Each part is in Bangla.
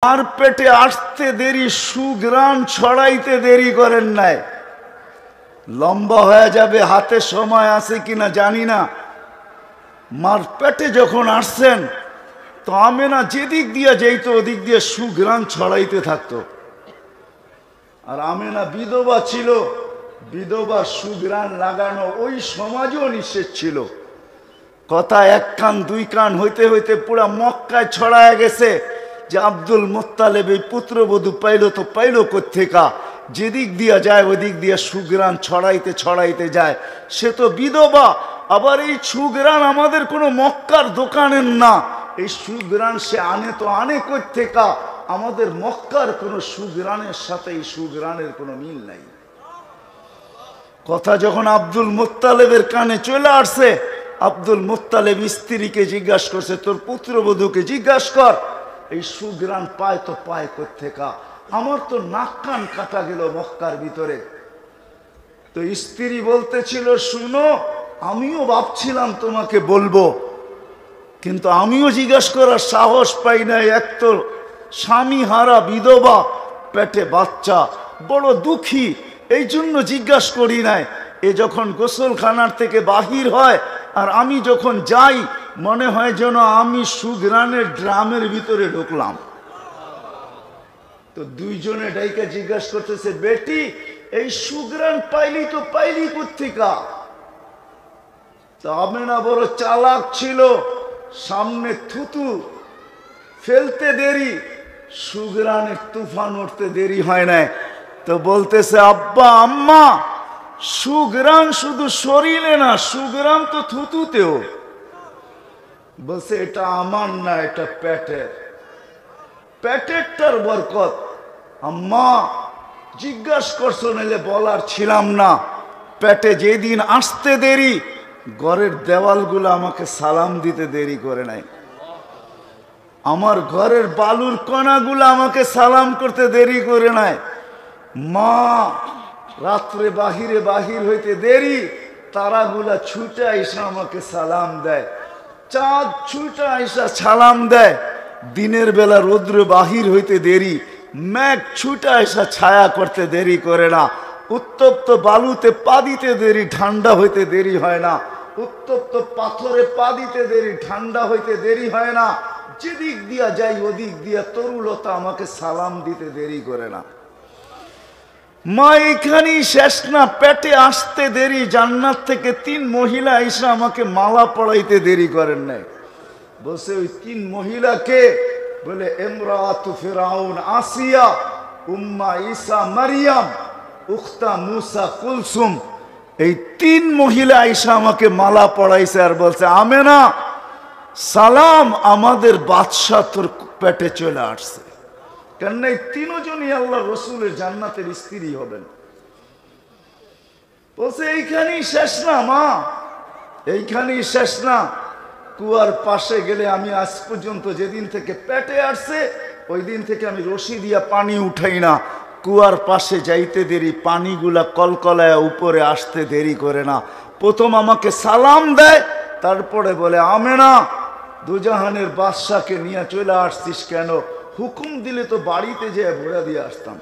আর পেটে আসতে দেরি, সুঘ্রাণ ছড়াইতে দেরি করেন নাই। লম্বা হয়ে যাবে, হাতে সময় আছে কিনা জানি না। মার পেটে যখন আসছেন তো আমেনা যেদিক দিয়ে যেত ওদিক দিয়ে সুঘ্রাণ ছড়াইতে থাকতো। আর আমেনা বিধবা ছিল, বিধবা সুঘ্রাণ লাগানো ওই সমাজও নিষেধ ছিল। কথা এক কান দুই কান হইতে হইতে পুরা মক্কায় ছড়ায় গেছে যে আব্দুল মুত্তালিব এই পুত্রবধূ পাইল তো পাইল কোত্থেকা, যেদিক দিয়া যায় ওদিক দিয়া সুঘ্রাণ ছড়াইতে ছড়াইতে যায়। সে তো বিধবা, আবার এই সুঘ্রাণ আমাদের কোনো মক্কার দোকানের না। এই সুঘ্রাণ সে আনে তো আনে কোত্থেকা, আমাদের মক্কার কোনো সুঘ্রাণের সাথে এই সুঘ্রাণের কোনো মিল নাই। কথা যখন আব্দুল মুত্তালিবের কানে চলে আসছে, আব্দুল মুত্তালিব স্ত্রীকে জিজ্ঞাসা করছে, তোর পুত্রবধূকে জিজ্ঞাসা কর এই সুঘ্রাণ পায় তো পায় কোত্থেকা, আমার তো নাক কান কাটা গেল মক্কার ভিতরে। তো স্ত্রী বলতেছিল, শুনো আমিও ভাবছিলাম তোমাকে বলবো, কিন্তু আমিও জিজ্ঞাসা করার সাহস পাই নাই। এক তো স্বামী হারা বিধবা, পেটে বাচ্চা, বড় দুঃখী, এই জন্য জিজ্ঞাসা করি নাই। এ যখন গোসলখানার থেকে বাহির হয় আর আমি যখন যাই, মনে হয় যেন আমি সুঘ্রাণের ড্রামের ভিতরে ঢুকলাম। তো দুইজনে ডাইকা জিজ্ঞাসা করতেছে, বেটি এই সুঘ্রাণ পাইলি তো পাইলি কোত্থেকা? তো আমেনা বড় চালাক ছিল, সামনে থুতু ফেলতে দেরি, সুঘ্রাণের তুফান উঠতে দেরি হয় না। তো বলতেছে, আব্বা আম্মা সুঘ্রাণ শুধু শরীরে না, সুঘ্রাণ তো থুতুতেও। বলছে এটা আমার না, এটা পেটের, পেটেরটার বরকত। আম্মা জিজ্ঞাসা করছো নাহলে বলার ছিলাম না। পেটে যেদিন আসতে দেরি, ঘরের দেওয়ালগুলো আমাকে সালাম দিতে দেরি করে নাই। আমার ঘরের বালুর কণাগুলো আমাকে সালাম করতে দেরি করে নাই। মা রাত্রে বাহিরে বাহির হইতে দেরি, তারাগুলা ছুটে আইসা আমাকে সালাম দেয়, চাঁদ ছুটে আইসা সালাম দেয়। দিনের বেলা রৌদ্র বাহির হইতে দেরি, মেঘ ছুটে আইসা ছায়া করতে দেরি করে না। উত্তপ্ত বালুতে পা দিতে দেরি, ঠান্ডা হইতে দেরি হয় না। উত্তপ্ত পাথরে পা দিতে দেরি, ঠান্ডা হইতে দেরি হয় না। যেদিক দিয়া যাই ওদিক দিয়া তরুলতা আমাকে সালাম দিতে দেরি করে না। মা এখানেই শেষ না, পেটে আসতে দেরি, জান্নাত থেকে 3 মহিলা এসে আমাকে মালা পড়াইতে দেরি করেন নাই। বলছে ওই 3 মহিলাকে বলে ইমরাতু ফিরাউন আসিয়া, উম্মা ঈসা মারিয়াম, উখতা মুসা কুলসুম। এই 3 মহিলা এসে আমাকে মালা পড়াইছে আর বলছে, আমেনা সালাম, আমাদের বাদশা তোর পেটে চলে আসছে। কেন এই 3 জনই আল্লাহ রসুলের জান্নাতের স্ত্রী হবেন। বলছে এইখানেই শেষ না মা, এইখানেই শেষ না। কুয়ার পাশে গেলে আমি আজ পর্যন্ত যেদিন থেকে পেটে আসছে ওই দিন থেকে আমি রশি দিয়া পানি উঠাই না। কুয়ার পাশে যাইতে দেরি, পানিগুলা কলকলায় উপরে আসতে দেরি করে না। প্রথম আমাকে সালাম দেয়, তারপরে বলে, আমেনা দুজাহানের বাদশাকে নিয়ে চলে আসছিস কেন? হুকুম দিলে তো বাড়িতে যেয়ে ভরে দিয়ে আসতাম।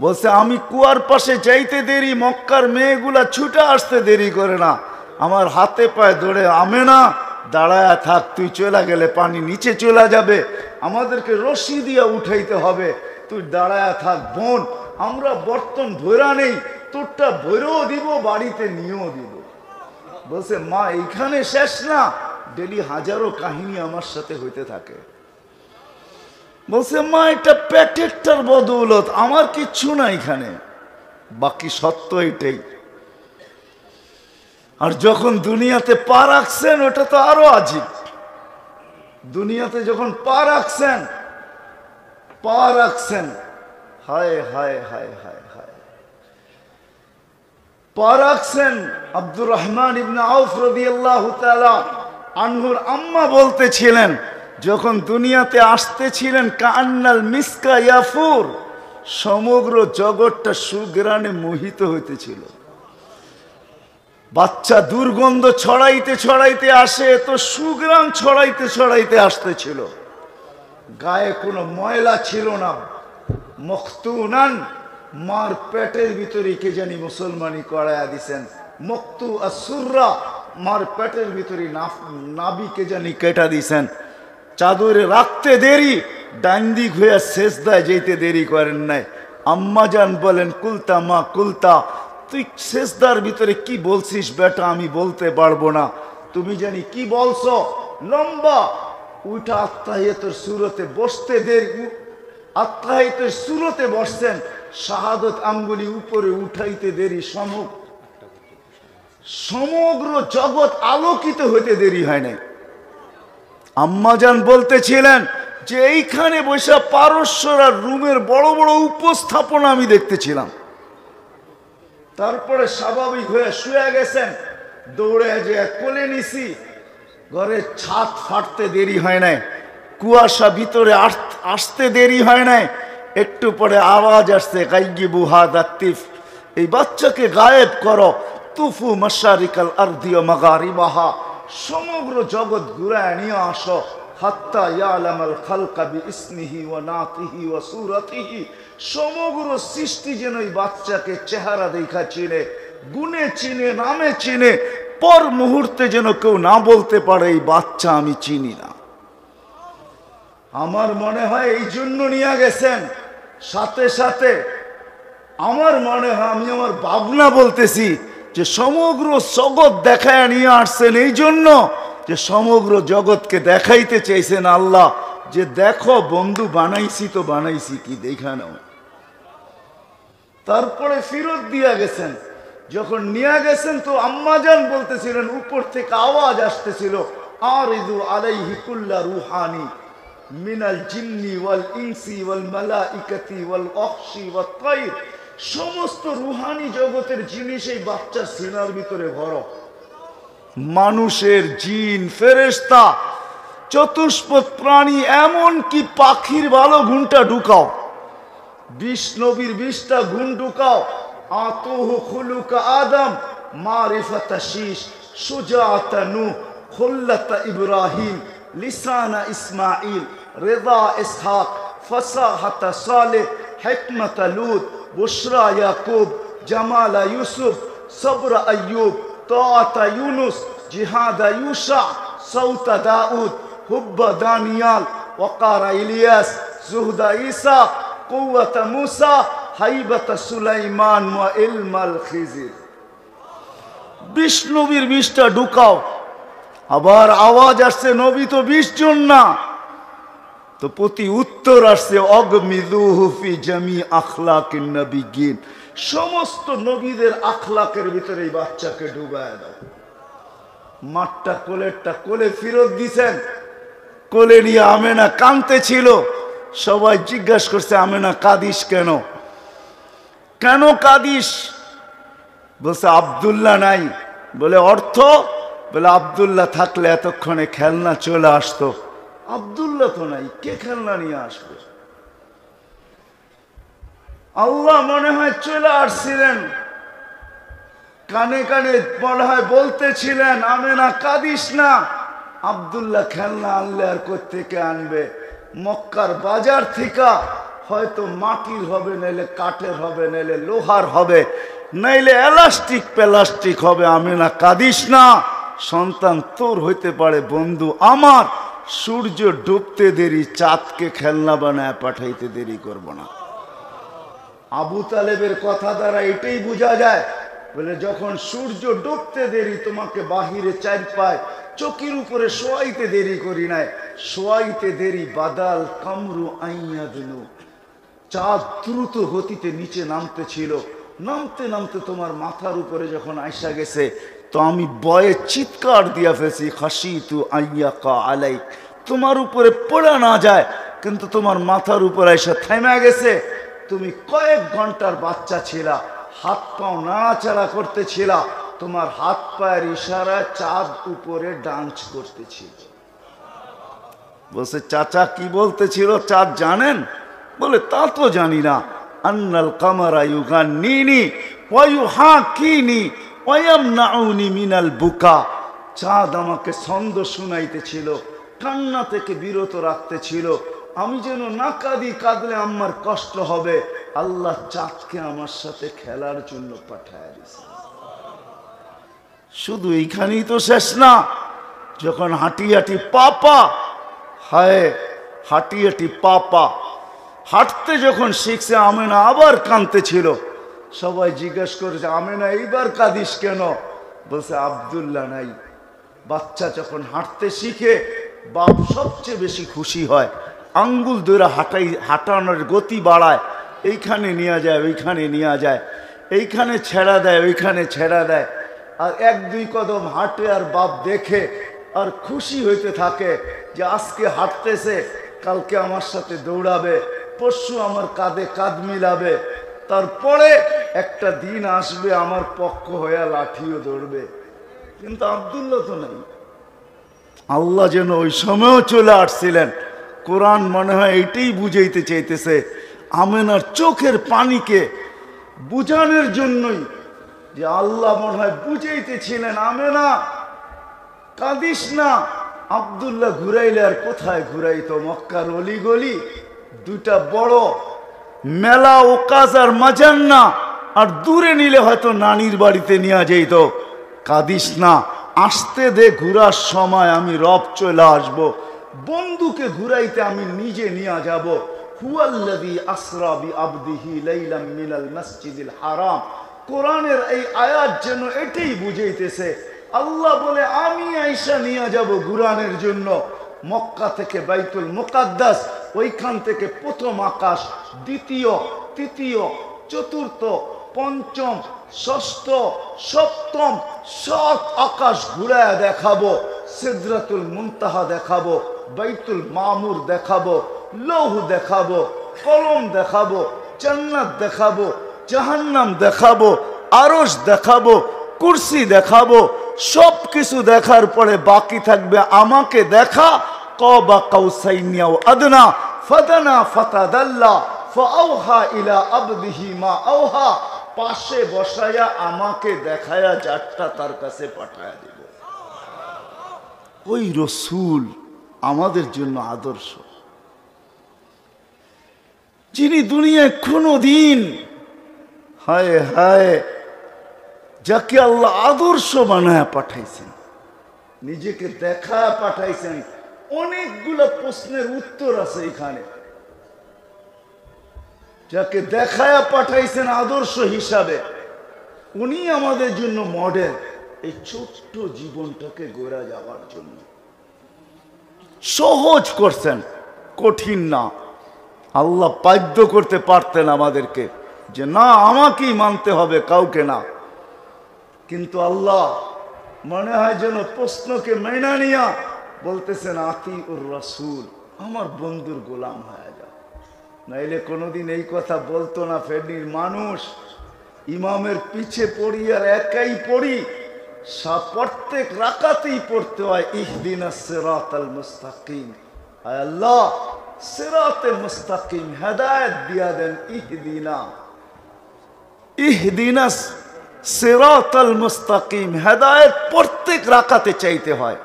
বলছে আমি কুয়ার পাশে যাইতে দেরি, মক্কার মেয়েগুলা ছুটে আসতে দেরি করে না। আমার হাতে পায়ে ধরে, আমেনা দাঁড়ায়া থাক, তুই চলে গেলে পানি নিচে চলে যাবে, আমাদেরকে রশি দিয়া উঠাইতে হবে, তুই দাঁড়ায়া থাক বোন, আমরা বর্তন ভৈরা নেই, তোরটা ভৈরেও দিব, বাড়িতে নিয়েও দিব। বলছে মা এইখানে শেষ না, ডেলি হাজারো কাহিনী আমার সাথে হইতে থাকে। বলছে মা এটা পেটেরটার বদৌলত, আমার কিচ্ছু না এখানে, বাকি সত্য এটাই। আর যখন দুনিয়াতে পা রাখছেন ওটা তো আরো আজীব। দুনিয়াতে যখন পা রাখছেন, পা রাখছেন, হায় হায় হায় হায় হায়, পা রাখছেন। আব্দুর রহমান ইবনে আউফ রাদিয়াল্লাহু তাআলা আনহুর আম্মা বলতেছিলেন, যখন দুনিয়াতে আসতেছিলেন, কান্নাল মিসকা ইয়াফুর, সমগ্র জগৎটা সুঘ্রাণে মোহিত হইতেছিল। বাচ্চা দুর্গন্ধ ছড়াইতে ছড়াইতে আসে, তো সুঘ্রাণ ছড়াইতে ছড়াইতে আসতেছিল। গায়ে কোনো ময়লা ছিল না, মখতুনান, মার পেটের ভিতরে কে জানি মুসলমানি করায়া দিছেন, মক্তু আসুররা, মার পেটের ভিতরে নাবি কে জানি কেটা দিছেন। চাদরে রাখতে দেরি, ডান দিক হইয়া সেজদায় যেতে দেরি করেন নাই। আম্মা জান বলেন, কুলতা মা কুলতা, তুই সেজদার ভিতরে কি বলছিস বেটা, আমি বলতে পারবো না, তুমি জানি কি বলছো। লম্বা উঠা আত্মাহিয়াতের সুরতে বসতে দেরি, আত্মাহিয়াতের সুরতে বসছেন, শাহাদত আঙ্গুলি উপরে উঠাইতে দেরি, সমগ্র জগৎ আলোকিত হইতে দেরি হয় নাই। আম্মাজান বলতেছিলেন যে এইখানে বসে পারস্যরা রুমের বড় বড় উপস্থাপনা আমি দেখতেছিলাম। তারপরে স্বাভাবিক হয়ে শুয়ে গেছেন, দৌড়ে যে কোলে নিছি, ঘরের ছাদ ফাটতে দেরি হয় নাই, কুয়াশা ভিতরে আসতে দেরি হয় নাই, একটু পরে আওয়াজ আসছে, গাইগিবু হাদা তিফ, এই বাচ্চাকে গায়েব করো, তুফু মাশারিকাল আরদি ওয়া মাগারিবাহা, সমগ্র জগৎ ঘুরায় নিয়ে আসো, হাত্তা ইয়ালামাল খালকা বিইসমিহি ওয়া নাতিহি ওয়া সূরাতিহি, সমগ্র সৃষ্টি যেন এই বাচ্চাকে চেহারা দেখা চিনে, গুণে চিনে, নামে চিনে, পর মুহূর্তে যেন কেউ না বলতে পারে এই বাচ্চা আমি চিনি না। আমার মনে হয় এই জন্য নিয়ে গেছেন। সাথে সাথে আমার মনে হয়, আমি আমার ভাবনা বলতেছি, যে সমগ্র জগৎ দেখায় নিয়ে আসছেন এই জন্য যে সমগ্র জগৎকে দেখাইতে চাইছেন আল্লাহ, যে দেখো বন্ধু বানাইছি তো বানাইছি, কি দেখা নাও। তারপরে ফিরত দিয়া গেছেন। যখন নিয়ে গেছেন তো আম্মাজান বলতেছিলেন, উপর থেকে আওয়াজ আসতেছিল, আরিদু আলাইহি কুল্লা রুহানি মিনাল জিন্নি ওয়াল ইনসি ওয়াল মালাইকাতি ওয়াল ওয়াহশি ওয়াত তাইর, সমস্ত রুহানি জগতের জিনিস এই বাচ্চার সিনার ভিতরে ভরো। মানুষের, জিন, ফেরেশতা, চতুষ্পদ প্রাণী, এমন কি পাখির ভালো গুণটা ঢুকাও, 20 নবীর 20টা গুণ ঢুকাও। আতুহু খুলুকা আদম, মারিফাতা শীশ, সুজাআতা নূহ, খুল্লাতা ইব্রাহিম, লিসানা ইসমাইল, রেদা ইসহাক, ফাসাহাতা সালেহ, হিকমাতা লূত, বুশরা ইয়াকুব, জামালা ইউসুফ, সবরা আইয়ুব, তাআতা ইউনুস, জিহাদা ইউশা, সাউতা দাউদ, হুব্বা দানিয়াল, ওয়াকারা ইলিয়াস, জুহদা ঈসা, কুওয়াতা মুসা, হাইবাতা সুলাইমান ওয়া ইলমাল খিজির। 20 নবীর 20টা ঢুকাও। আবার আওয়াজ আসছে, নবী তো 20 জন না, তো প্রতি উত্তর আসছে, অগমিদুহু ফি জামি আখলাকিন নবিয়্যিন, সমস্ত নবীদের আখলাকের ভিতরে এই বাচ্চাকে ডুবায় দাও। মাঠটা কোলেরটা কোলে ফিরত দিছেন। কোলে নিয়ে আমেনা কাঁদতে ছিল। সবাই জিজ্ঞাসা করছে, আমেনা কাঁদিস কেন? কেন কাঁদিস? বলছে আব্দুল্লাহ নাই। বলে অর্থ? বলে আব্দুল্লাহ থাকলে এতক্ষণে খেলনা চলে আসতো, আব্দুল্লাহ তো নাই, কে খেলনা নিয়ে আসবে? আল্লাহ মনে হয় চলে আসছিলেন, কানে কানে মনে হয় বলতেছিলেন, আমেনা কাঁদিস না, আব্দুল্লাহ খেলনা আনলে আর কোত্থেকে আনবে? মক্কার বাজার থেকে হয়তো মাটির হবে, নাইলে কাঠের হবে, নাইলে লোহার হবে, নাইলে এলাস্টিক প্লাস্টিক হবে। আমেনা কাঁদিস না, সন্তান তোর হইতে পারে, বন্ধু আমার। সূর্য ডুবতে দেরি, চাঁদকে খেলনা বানায় পাঠাইতে দেরি করব না। আবু তালেবের কথা দ্বারা এটাই বোঝা যায়। বলে যখন সূর্য ডুবতে দেরি, তোমাকে বাহিরে চার পায় চকির উপরে শোয়াইতে দেরি করি নাই, শোয়াইতে দেরি বাদাল কামরু আইয়া দিল। চাঁদ দ্রুত গতিতে নিচে নামতে ছিল, নামতে নামতে তোমার মাথার উপরে যখন আইসা গেছে, তো আমি বয়ে চিৎকার দিয়া ফেলছি, খাসিতু আইয়াকা আলাইক, তোমার উপরে পড়া না যায়, কিন্তু তোমার মাথার উপর আইসা থেমে গেছে। তুমি কয়েক ঘন্টার বাচ্চা ছিলা, হাত পাও নাড়াচাড়া করতেছিলা, তোমার হাত পায়ের ইশারায় চাঁদ উপরে ডান্স করতেছিল। বলছে চাচা কি বলতেছিল চাঁদ জানেন? বলে তা তো জানি না। আন্নাল কামারা ইউগান্নিনি ওয়া ইউহাকিনি ওয়া ইয়ামনাউনি মিনাল বুকা, চাঁদ আমাকে ছন্দ শুনাইতেছিল, কান্না থেকে বিরত রাখতেছিল, আমি যেন না কাঁদি, কাঁদলে আমার কষ্ট হবে। আল্লাহ চাঁদকে আমার সাথে খেলার জন্য পাঠায় দিয়েছে। শুধু এইখানেই তো শেষ না, যখন হাঁটি হাঁটি পাপা, হায় হাঁটি হাঁটি পাপা, হাঁটতে যখন শিখছে আমেনা আবার কাঁদতে ছিল। সবাই জিজ্ঞেস করেছে, আমেনা এইবার কাঁদিস কেন? বলছে আব্দুল্লাহ নাই। বাচ্চা যখন হাঁটতে শিখে বাপ সবচেয়ে বেশি খুশি হয়, আঙ্গুল ধরে হাঁটানোর গতি বাড়ায়, এইখানে নিয়ে যায় ওইখানে নিয়ে যায়, এইখানে ছেড়া দেয় ওইখানে ছেড়া দেয়। আর এক দুই কদম হাঁটে আর বাপ দেখে আর খুশি হইতে থাকে যে আজকে হাঁটতেছে, কালকে আমার সাথে দৌড়াবে, পরশু আমার কাঁধে কাঁধ মিলাবে, তারপরে একটা দিন আসবে আমার পক্ষ হয়ে লাঠিও ধরবে। কিন্তু আব্দুল্লাহ তো নাই। আল্লাহ যেন ওই সময়ও চলে আসছিলেন। কোরআন মনে হয় এইটাই বুঝাইতে চাইতেছে, আমেনার চোখের পানিকে বুঝানোর জন্যই, যে আল্লাহ মনে হয় বুঝাইতেছিলেন, আমেনা কাঁদিস না। আব্দুল্লাহ ঘুরাইলে আর কোথায় ঘুরাইতো? মক্কার অলি গলি, দুটা বড় মেলা, ওকাজ আর মাজান্না, আর দূরে নিলে হয়তো নানির বাড়িতে নিয়ে যাইতো। কাঁদিস না, আসতে দে, ঘুরার সময় আমি রব চলে আসব, বন্ধুকে ঘুরাইতে আমি নিজে নিয়ে যাব। হুয়াল্লাযী আসরা বিআবদিহি লাইলাম মিনাল মসজিদিল হারাম। কোরআনের এই আয়াত যেন এটাই বুঝাইতেছে। আল্লাহ বলে আমি আয়েশা নিয়ে যাব ঘুরানোর জন্য, মক্কা থেকে বাইতুল মুকাদ্দাস, ওইখান থেকে প্রথম আকাশ, দ্বিতীয়, তৃতীয়, চতুর্থ, পঞ্চম, ষষ্ঠ, সপ্তম, 7 আকাশ ঘুরায় দেখাবো। সিদরাতুল মুনতাহা দেখাবো, বাইতুল মামুর দেখাবো, লৌহ দেখাবো, কলম দেখাবো, জান্নাত দেখাবো, জাহান্নাম দেখাবো, আরশ দেখাবো, কুরসি দেখাবো। সব কিছু দেখার পরে বাকি থাকবে আমাকে দেখা। কাবা কাউসাইনি আও আদনা ফাদানা ফাতাদাল্লা ফাআওহা ইলা আবদিহি মা আওহা। পাশে বসায়া আমাকে দেখায়া যারটা তার কাছে পাঠায়া দিব। ওই রসূল আমাদের জন্য আদর্শ, যিনি দুনিয়ায় কোনদিন, হায় হায়, যাকে আল্লাহ আদর্শ বানায় পাঠাইছেন, নিজেকে দেখায় পাঠাইছেন। অনেকগুলো প্রশ্নের উত্তর আছে এখানে। যাকে দেখায়া পাঠাইছেন আদর্শ হিসাবে, উনি আমাদের জন্য মডেল। এই ছোট্ট জীবনটাকে গড়া যাওয়ার জন্য সহজ করছেন, কঠিন না। আল্লাহ বাধ্য করতে পারতেন আমাদেরকে যে না আমাকেই মানতে হবে, কাউকে না। কিন্তু আল্লাহ মনে হয় যেন প্রশ্নকে মেনা নিয়া বলতেছেন আতিউর রাসূল, আমার বন্ধুর গোলাম হয়ে যাও। নাইলে কোনোদিন এই কথা বলতো না ফেনীর মানুষ। ইমামের পিছে পড়ি আর একাই পড়ি, প্রত্যেক রাকাতেই পড়তে হয় ইহদিনাস সিরাতাল মুস্তাকিম। আয় আল্লাহ, সিরাতে মুস্তাকিম হেদায়েত দিয়া দেন। ইহদিনাস সিরাতাল মুস্তাকিম, হেদায়েত প্রত্যেক রাকাতে চাইতে হয়।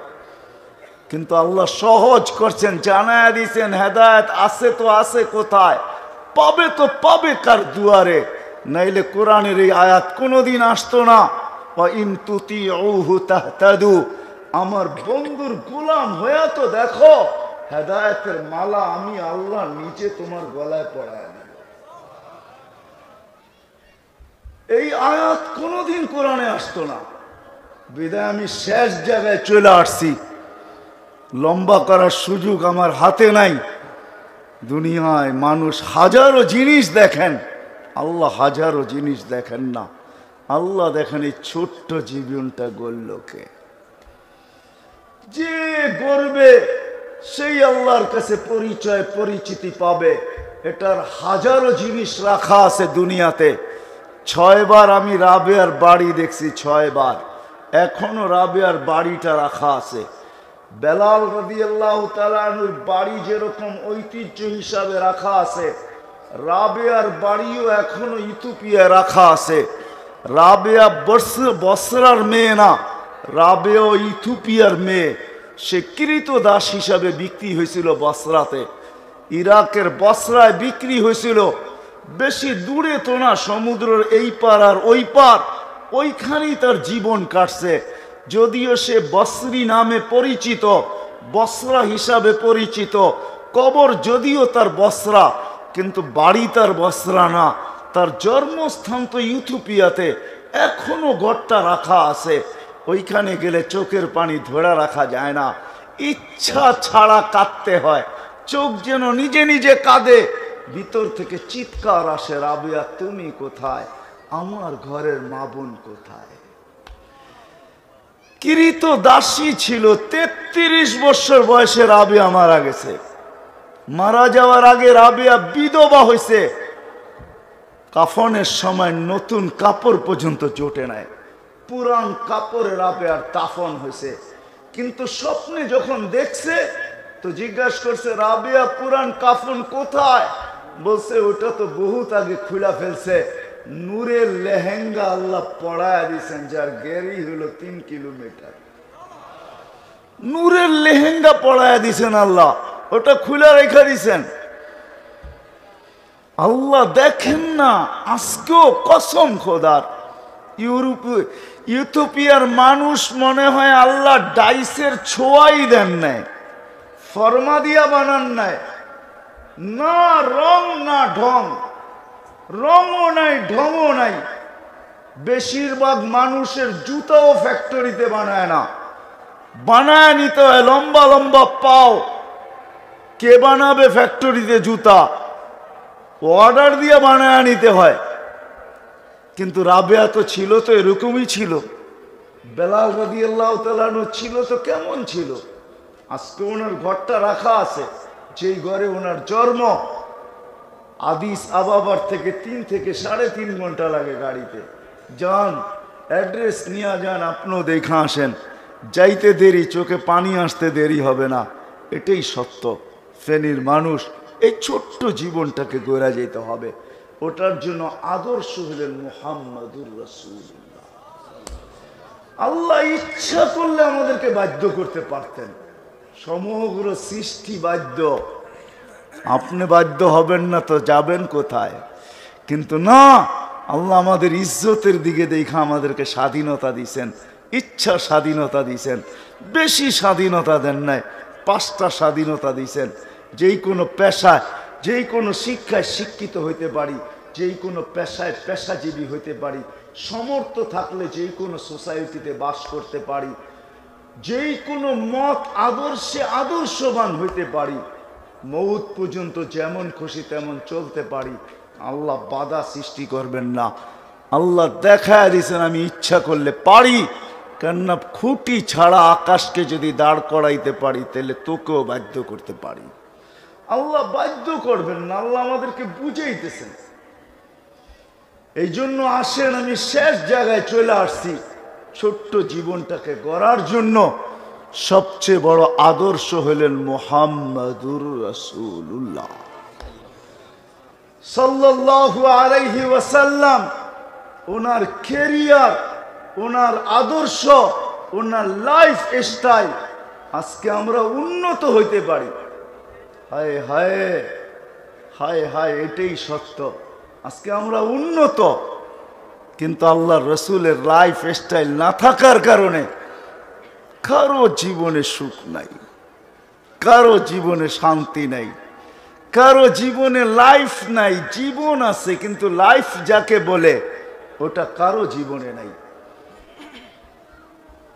কিন্তু আল্লাহ সহজ করছেন, জানায়া দিয়েছেন হেদায়েত আছে তো আছে কোথায়, পাবে তো পাবে কার দুয়ারে। নাইলে কোরআনের এই আয়াত কোনোদিন আসতো না। ওয়া ইন তুতিউহু তাহতাদু, আমার বন্ধুর গোলাম হয়ে তো দেখো, হেদায়েতের মালা আমি আল্লাহ নিজে তোমার গলায় পরায় দেব। এই আয়াত কোনোদিন কোরআনে আসতো না। বিদায় আমি শেষ জায়গায় চলে আসছি। লম্বা করার সুযোগ আমার হাতে নাই। দুনিয়ায় মানুষ হাজারো জিনিস দেখেন, আল্লাহ হাজারো জিনিস দেখেন না। আল্লাহ দেখেন এই ছোট্ট জীবনটা গড়লকে। যে গড়বে সেই আল্লাহর কাছে পরিচয় পরিচিতি পাবে। এটার হাজারো জিনিস রাখা আছে দুনিয়াতে। 6 বার আমি রাবেয়ার বাড়ি দেখছি, 6 বার। এখনো রাবেয়ার বাড়িটা রাখা আছে। বেলাল রাদিয়াল্লাহু তাআলা আনহুর বাড়ি যেরকম ঐতিহ্য হিসাবে রাখা আছে, রাবেয়ার বাড়িও এখনো ইথিওপিয়ায় রাখা আছে। রাবেয়া বসরার মেয়ে না, রাবেয়া ইথিওপিয়ার মেয়ে। সে কৃতদাস হিসাবে বিক্রি হয়েছিল বসরাতে। ইরাকের বসরায় বিক্রি হয়েছিল। বেশি দূরে তো না, সমুদ্রের এই পার আর ওই পার, ওইখানেই তার জীবন কাটছে। যদিও সে বসরি নামে পরিচিত, বসরা হিসাবে পরিচিত, কবর যদিও তার বসরা, কিন্তু বাড়ি তার বসরা না। তার জন্মস্থান তো ইথিওপিয়াতে, এখনো ঘরটা রাখা আছে। ওইখানে গেলে চোখের পানি ধরে রাখা যায় না, ইচ্ছা ছাড়া কাঁদতে হয়। চোখ যেন নিজে নিজে কাঁদে, ভিতর থেকে চিৎকার আসে, রাবেয়া তুমি কোথায়, আমার ঘরের মা বোন কোথায়। কিরিত দাসী ছিল, 33 বছর বয়সে রাবেয়া মারা গেছে। মারা যাওয়ার আগে রাবেয়া বিধবা হয়েছে। কাফনের সময় নতুন কাপড় পর্যন্ত জোটে নাই, পুরান কাপড়ে রাবেয়ার দাফন হয়েছে। কিন্তু স্বপ্নে যখন দেখছে তো জিজ্ঞাসা করছে, রাবেয়া পুরান কাফন কোথায়? বলছে ওটা তো বহুত আগে খুলা ফেলছে। নূরের লেহেঙ্গা আল্লাহ পড়ায় দিয়েছেন, যার গেরি হলো 3 কিলোমিটার। নূরের লেহেঙ্গা পড়ায় দিয়েছেন আল্লাহ, ওটা খুলে রেখে দিয়েছেন আল্লাহ। দেখেন না, আজকেও কসম খোদার, ইথিওপিয়ার মানুষ মনে হয় আল্লাহ ডাইসের ছোঁয়াই দেন নাই, ফরমা দিয়া বানান নাই, না রং না ঢং, রঙও নাই ঢংও নাই। বেশিরভাগ মানুষের জুতাও ফ্যাক্টরিতে বানায় না, বানায় নিতে হয় লম্বা লম্বা পাও। কে বানাবে ফ্যাক্টরিতে জুতা? অর্ডার দিয়ে বানায় নিতে হয়। কিন্তু রাবেয়া তো ছিল, তো এরকমই ছিল। বেলাল রাদিয়াল্লাহু তাআলা আনহু ছিল তো কেমন ছিল? আজকে ওনার ঘরটা রাখা আছে, যেই ঘরে ওনার জন্ম। আদিস আবাবার থেকে 3 থেকে 3.5 ঘন্টা লাগে গাড়িতে। যান, অ্যাড্রেস নিয়ে যান, আপনিও দেখা আসেন। যাইতে দেরি, চোখে পানি আসতে দেরি হবে না। এটাই সত্য। ফেনীর মানুষ এই ছোট্ট জীবনটাকে গড়া যেতে হবে। ওটার জন্য আদর্শ হলেন মুহাম্মাদুর রাসূলুল্লাহ। আল্লাহ ইচ্ছা করলে আমাদেরকে বাধ্য করতে পারতেন, সমগ্র সৃষ্টি বাধ্য। আপনি বাধ্য হবেন না তো যাবেন কোথায়? কিন্তু না, আল্লাহ আমাদের ইজ্জতের দিকে দেখা আমাদেরকে স্বাধীনতা দিয়েছেন, ইচ্ছা স্বাধীনতা দিয়েছেন। বেশি স্বাধীনতা দেন নাই, 5টা স্বাধীনতা দিয়েছেন। যেই কোনো পেশায়, যেই কোনো শিক্ষায় শিক্ষিত হইতে পারি, যেই কোনো পেশায় পেশাজীবী হইতে পারি, সমর্থ থাকলে যেই কোনো সোসাইটিতে বাস করতে পারি, যেই কোনো মত আদর্শে আদর্শবান হইতে পারি, মৌত পর্যন্ত যেমন খুশি তেমন চলতে পারি। আল্লাহ বাধা সৃষ্টি করবেন না। আল্লাহ দেখায় দিয়েছেন আমি ইচ্ছা করলে পারি। কেননা খুঁটি ছাড়া আকাশকে যদি দাঁড় করাইতে পারি, তাহলে তোকেও বাধ্য করতে পারি। আল্লাহ বাধ্য করবেন না, আল্লাহ আমাদেরকে বুঝাইতেছেন। এই জন্য আসেন, আমি শেষ জায়গায় চলে আসছি। ছোট্ট জীবনটাকে গড়ার জন্য সবচেয়ে বড় আদর্শ হলেন মুহাম্মাদুর রাসূলুল্লাহ সাল্লাল্লাহু আলাইহি ওয়াসাল্লাম। ওনার ক্যারিয়ার, ওনার আদর্শ, ওনার লাইফ স্টাইল, আজকে আমরা উন্নত হইতে পারি। হায় হায় হায় হায়, এটাই সত্য। আজকে আমরা উন্নত, কিন্তু আল্লাহর রসুলের লাইফ স্টাইল না থাকার কারণে কারো জীবনে সুখ নাই, কারো জীবনে শান্তি নাই, কারো জীবনে লাইফ নাই। জীবন আছে কিন্তু লাইফ যাকে বলে ওটা কারো জীবনে নাই।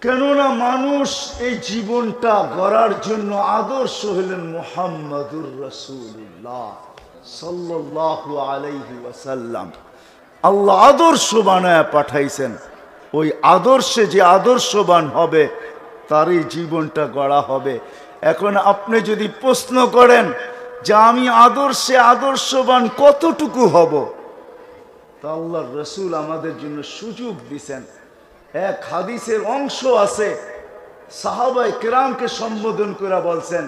কেননা মানুষ এই জীবনটা গড়ার জন্য আদর্শ হলেন মুহাম্মাদুর রাসূলুল্লাহ সাল্লাল্লাহু আলাইহি ওয়াসাল্লাম। আল্লাহ আদর্শ বানায় পাঠাইছেন। ওই আদর্শে যে আদর্শবান হবে তারই জীবনটা গড়া হবে। এখন আপনি যদি প্রশ্ন করেন যে আমি আদর্শে আদর্শবান কতটুকু হব, তা আল্লাহর রসুল আমাদের জন্য সুযোগ দিছেন। এক হাদিসের অংশ আছে, সাহাবায়ে কেরামকে সম্বোধন করে বলছেন,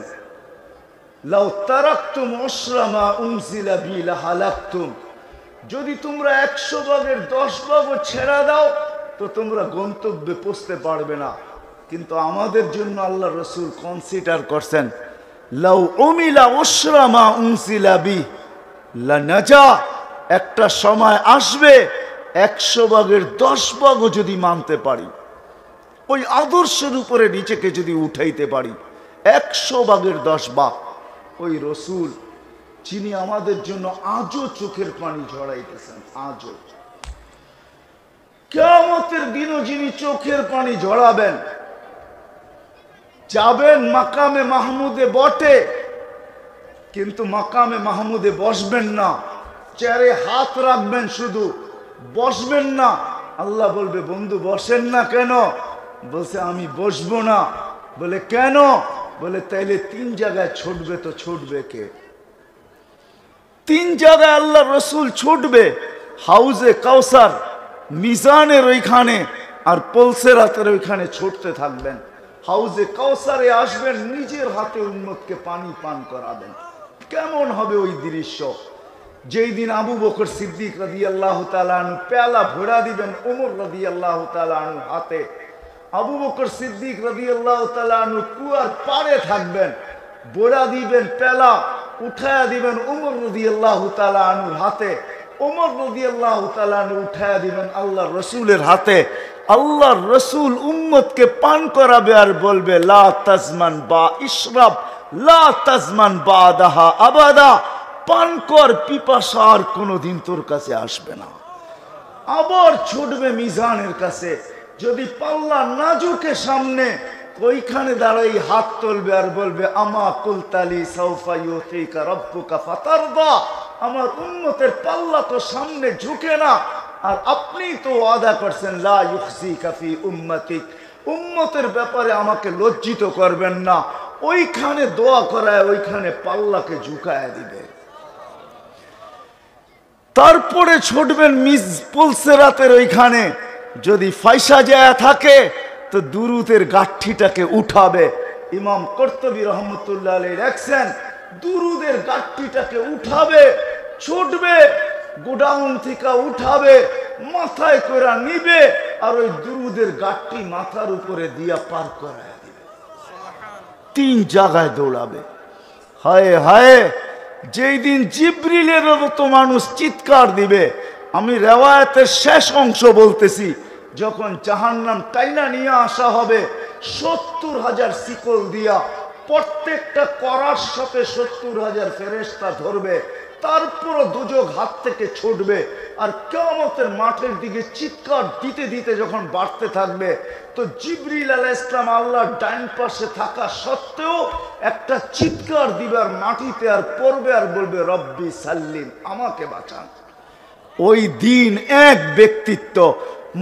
লাউ তারাকতুম উশরা মা উনজিলা বি লাহালাকতুম, যদি তোমরা 100 ভাগের 10 ভাগও ছেড়ে দাও তো তোমরা গন্তব্যে পৌঁছতে পারবে না। কিন্তু আমাদের জন্য আল্লাহ রসুল কনসিডার করছেন লাউ উমিলা উশরা মা উনসিলা বি লানাজা, একটা সময় আসবে 100 ভাগের 10 ভাগও যদি মানতে পারি, ওই আদর্শের উপরে নিজেকে যদি উঠাইতে পারি, 100 ভাগের 10 ভাগ, ওই রসুল যিনি আমাদের জন্য আজও চোখের পানি ঝরাইতেছেন, আজও কিয়ামতের দিনও যিনি চোখের পানি ঝরাবেন, যাবেন মাকামে মাহমুদে বটে, কিন্তু মাকামে মাহমুদে বসবেন না, চেয়ারে হাত রাখবেন, শুধু বসবেন না। আল্লাহ বলবে, বন্ধু বসেন না কেন? বলছে, আমি বসবো না। বলে কেন? বলে তাইলে 3 জায়গায় ছুটবে, তো ছুটবে কে? 3 জায়গায় আল্লাহ রসুল ছুটবে, হাউজে কাউসার, মিজানের ওইখানে, আর পলসেরাতের ওইখানে ছুটতে থাকবেন। হাউজে কাউসারে আসবেন, নিজের হাতে উম্মতকে পানি পান করাবেন। কেমন হবে ওই দৃশ্য? যেই দিন আবু বকর সিদ্দিক রাদিয়াল্লাহু তাআলা আনহু পেয়ালা ভরা দিবেন ওমর রাদিয়াল্লাহু তাআলা আনহু হাতে, আবু বকর সিদ্দিক রাদিয়াল্লাহু তাআলা আনহু কুয়ার পাড়ে থাকবেন, ভরা দিবেন পেয়ালা, উঠায়া দিবেন ওমর রাদিয়াল্লাহু তাআলা আনহুর হাতে, ওমর রাদিয়াল্লাহু তাআলা আনহু উঠায়া দিবেন আল্লাহর রাসূলের হাতে। আল্লাহর রাসূল উম্মতকে পান করাবে আর বলবে, লা তাজমান বা ইশরাব লা তাজমান বাদাহা আবাদা, পান কর, পিপাসা আর কোনোদিন তোর কাছে আসবে না। আবার ছুটবে মিজানের কাছে, যদি পাল্লা না ঝুঁকে সামনে, ওইখানে দাঁড়াই হাত তুলবে আর বলবে, আমা কুলতালি সাউফা ইউতিকা রাব্বুকা ফাতারদা, আমার উম্মতের পাল্লা তো সামনে ঝুঁকে না, আর আপনি তো ওয়াদা করছেন লা ইউখজিকা ফি উম্মতিক, উম্মতের ব্যাপারে আমাকে লজ্জিত করবেন না। ওইখানে দোয়া করায়, ওইখানে পাল্লাকে ঝুঁকায় দিবে। তারপরে ছুটবেন পুলসেরাতের ওইখানে, যদি ফাইসা যায় থাকে তো দুরুদের গাঠটিটাকে উঠাবে। ইমাম কর্তুবী রহমতুল্লাহ আলাইহি লেখছেন, দুরুদের গাঠটিটাকে উঠাবে, ছুটবে, গোডাউন থেকে উঠাবে, মাথায় করে নিবে, আর ওই দুরুদের গাঠটি মাথার উপরে দিয়া পার করায় দিবে। 3 জায়গায় দৌড়াবে। হায় হায়, যেই দিন জিবরিলের মতো মানুষ চিৎকার দিবে। আমি রেওয়ায়াতের শেষ অংশ বলতেছি, যখন জাহান্নাম টাইনা নিয়ে আসা হবে 70,000 শিকল দিয়া, প্রত্যেকটা করার সাথে 70,000 ফেরেশতা ধরবে, তারপর দুজক হাত থেকে ছুটবে, আর কিয়ামতের মাঠের দিকে চিৎকার দিতে দিতে যখন বাড়তে থাকবে, তো জিবরিল আলাইহিস সালাম আল্লাহর ডাইন পাশে থাকা সত্ত্বেও একটা চিৎকার দিবার মাটিতে আর পড়বে, আর বলবে, রব্বি সাল্লিম, আমাকে বাঁচান। ওই দিন এক ব্যক্তিত্ব,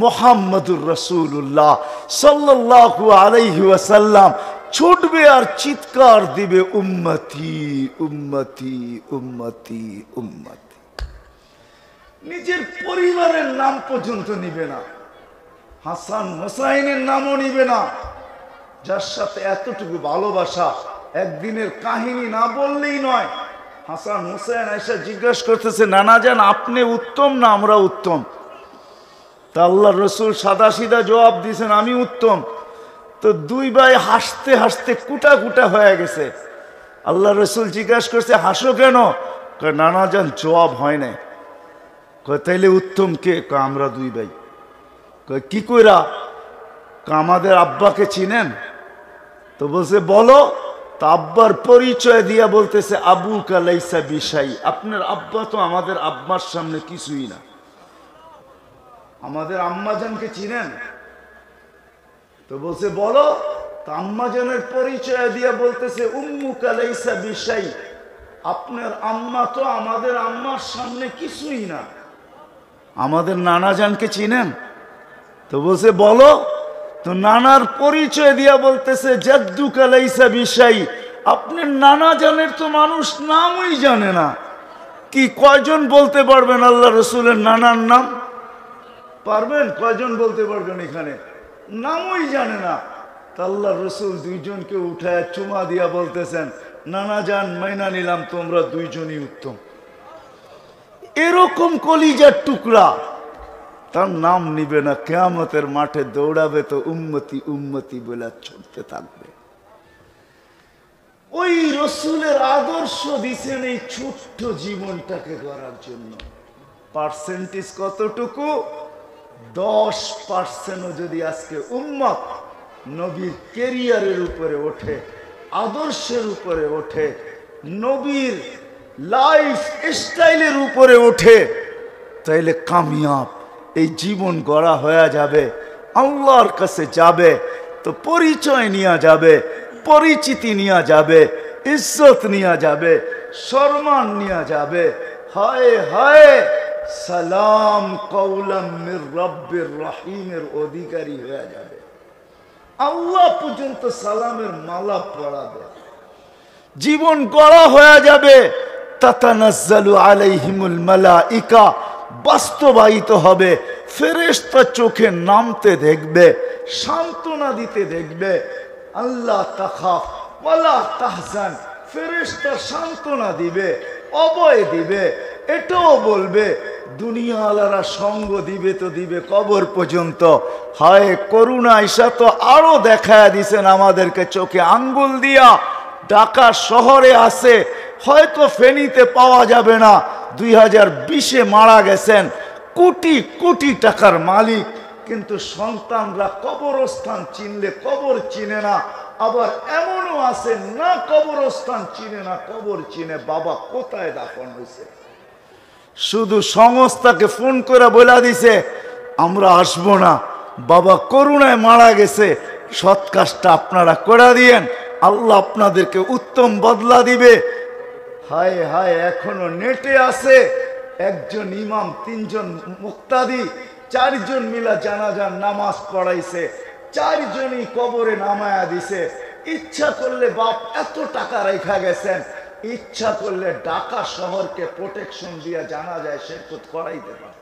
মুহাম্মদুর রাসূলুল্লাহ সাল্লাল্লাহু আলাইহি ওয়াসাল্লাম ছুটবে আর চিৎকার দিবে, উম্মতি উম্মতি উম্মতি উম্মতি। নিজের পরিবারের নাম পর্যন্ত নিবে না, হাসান হোসাইনের নামও নিবে না, যার সাথে এতটুকু ভালোবাসা। একদিনের কাহিনী না বললেই নয়। হাসান হোসেন এসে জিজ্ঞাসা করতেছে, নানা জান, আপনি উত্তম না আমরা উত্তম? তা আল্লাহর রাসূল সাদা সিধা জবাব দিয়েছেন, আমি উত্তম। তো 2 ভাই হাসতে হাসতে কুটা কুটা হয়ে গেছে। আল্লাহর রাসূল জিজ্ঞাসা করছে, হাসো কেন? কয়, নানা জান, জবাব হয় নাই। কয়, তাইলে উত্তম কে? কয়, আমরা 2 ভাই। কয়, কি কইরা? আমাদের আব্বাকে চিনেন? তো বলছে, বলো। তা আব্বার পরিচয় দিয়া বলতেছে, আবু কালাইসা বিশাই, আপনার আব্বা তো আমাদের আব্বার সামনে কিছুই না। আমাদের আম্মাজানকে চিনেন? তো বলছে, বলো। তা আম্মাজানের পরিচয় দিয়া বলতেছে, উম্মু কালাইসা বিশাই, আপনার আম্মা তো আমাদের আম্মার সামনে কিছুই না। আমাদের নানাজানকে চিনেন? তো বলছে, বলো। তো নানার পরিচয় দিয়া বলতেছে, জাদ্দু কালাইসা বিশাই, আপনার নানা জানের তো মানুষ নামই জানে না। কি কয়জন বলতে পারবেন আল্লাহ রসুলের নানার নাম? পারবেন? কয়জন বলতে পারবেন এখানে? নামই জানে না। তা আল্লাহ রসুল 2 জনকে উঠায় চুমা দিয়া বলতেছেন, নানা জান, মাইনা নিলাম, তোমরা 2 জনই উত্তম। এরকম কলিজার টুকরা, তার নাম নিবে না, কিয়ামতের মাঠে দৌড়াবে তো উম্মতি উম্মতি বলে ছুটতে থাকবে। ওই রসুলের আদর্শ দিছেন এই ছোট্ট জীবনটাকে গড়ার জন্য। পার্সেন্টেজ কতটুকু? 10% যদি আজকে উম্মত নবীর কেরিয়ারের উপরে ওঠে, আদর্শের উপরে ওঠে, নবীর লাইফ স্টাইলের উপরে ওঠে, তাইলে কামিয়াব। এই জীবন গড়া হয়ে যাবে, আল্লাহর কাছে যাবে তো পরিচয় নিয়ে যাবে, পরিচিতি নিয়ে যাবে, ইজ্জত নিয়ে যাবে, সম্মান নিয়ে যাবে। হায় হায়, সালাম কওলাম মির রব্বির রহিমের অধিকারী হয়ে যাবে। আল্লাহ পর্যন্ত সালামের মালা পড়াবে, জীবন গড়া হয়ে যাবে। তাতানাজ্জালু আলাইহিমুল মালাইকা, বাস্তবায়িত হবে। ফেরেশতা চোখে নামতে দেখবে, সান্ত্বনা দিতে দেখবে। আল্লাহ তাখাফ ওয়ালা তাহজান, ফেরেশতা সান্ত্বনা দিবে, অভয় দিবে। এটাও বলবে দুনিয়াওয়ালারা সঙ্গ দিবে তো দিবে কবর পর্যন্ত। হায় করুণা ঈশা তো আরো দেখায় দিছেন আমাদেরকে চোখে আঙ্গুল দিয়া। ঢাকা শহরে আছে, হয়তো ফেনীতে পাওয়া যাবে না। 2020-এ মারা গেছেন, কোটি কোটি টাকার মালিক, কিন্তু সন্তানরা কবরস্থান চিনলে কবর চিনে না। আবার এমনও আছে না কবরস্থান চিনে না, কবর চিনে বাবা কোথায় দাফন হয়েছে। শুধু সংস্থাকে ফোন করে বলে দিছে আমরা আসবো না, বাবা করুণায় মারা গেছে, সৎ কাজটা আপনারা করে দিয়েন, আল্লাহ আপনাদেরকে উত্তম বদলা দিবে। হায় হায়, এখনো নেটে আছে একজন ইমাম, 3 জন মুক্তাদি, 4 জন মিলা জানাজার নামাজ পড়াইছে, 4 জনই কবরে নামায়া দিছে। ইচ্ছা করলে বাপ এত টাকা রেখা গেছেন, ইচ্ছা করলে ঢাকা শহরকে প্রোটেকশন দিয়ে জানাজায় শেরকত করাইতে পারে।